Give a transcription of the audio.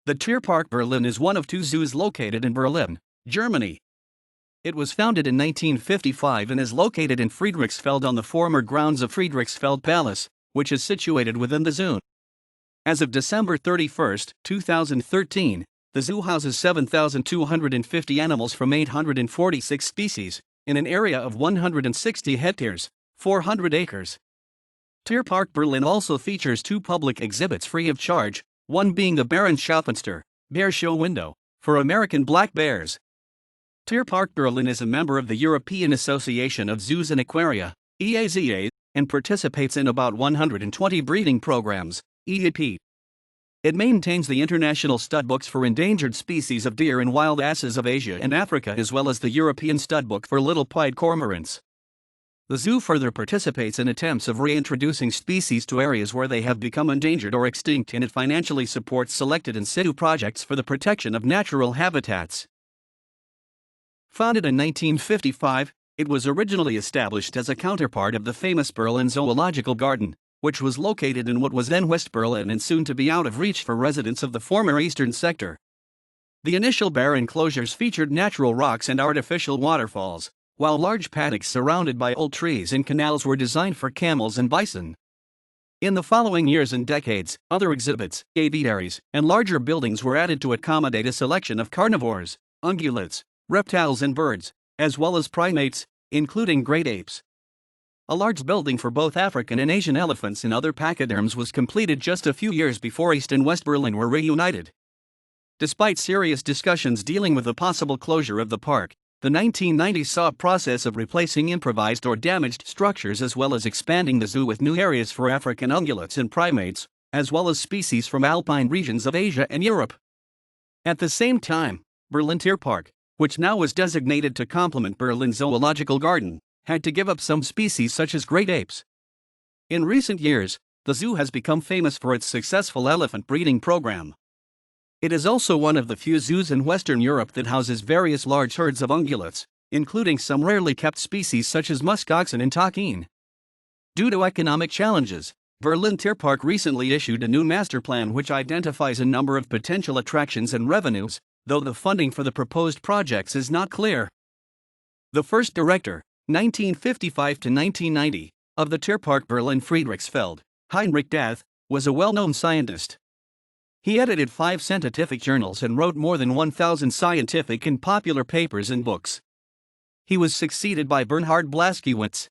The Tierpark Berlin is one of two zoos located in Berlin, Germany. It was founded in 1955 and is located in Friedrichsfelde on the former grounds of Friedrichsfelde Palace, which is situated within the zoo. As of December 31, 2013, the zoo houses 7,250 animals from 846 species, in an area of 160 hectares, 400 acres. Tierpark Berlin also features two public exhibits free of charge, one being the Bärenschaufenster, bear show window, for American black bears. Tierpark Berlin is a member of the European Association of Zoos and Aquaria, EAZA, and participates in about 120 breeding programs, EAP. It maintains the international studbooks for endangered species of deer and wild asses of Asia and Africa, as well as the European studbook for little-pied cormorants. The zoo further participates in attempts of reintroducing species to areas where they have become endangered or extinct, and it financially supports selected in situ projects for the protection of natural habitats. Founded in 1955, it was originally established as a counterpart of the famous Berlin Zoological Garden, which was located in what was then West Berlin and soon to be out of reach for residents of the former eastern sector. The initial bear enclosures featured natural rocks and artificial waterfalls, while large paddocks surrounded by old trees and canals were designed for camels and bison. In the following years and decades, other exhibits, aviaries, and larger buildings were added to accommodate a selection of carnivores, ungulates, reptiles and birds, as well as primates, including great apes. A large building for both African and Asian elephants and other pachyderms was completed just a few years before East and West Berlin were reunited. Despite serious discussions dealing with the possible closure of the park, the 1990s saw a process of replacing improvised or damaged structures as well as expanding the zoo with new areas for African ungulates and primates, as well as species from alpine regions of Asia and Europe. At the same time, Berlin Tierpark, which now was designated to complement Berlin Zoological Garden, had to give up some species such as great apes. In recent years, the zoo has become famous for its successful elephant breeding program. It is also one of the few zoos in Western Europe that houses various large herds of ungulates, including some rarely kept species such as musk oxen and takin. Due to economic challenges, Berlin Tierpark recently issued a new master plan which identifies a number of potential attractions and revenues, though the funding for the proposed projects is not clear. The first director, 1955 to 1990, of the Tierpark Berlin Friedrichsfelde, Heinrich Dath, was a well-known scientist. He edited 5 scientific journals and wrote more than 1,000 scientific and popular papers and books. He was succeeded by Bernhard Blaskiewicz,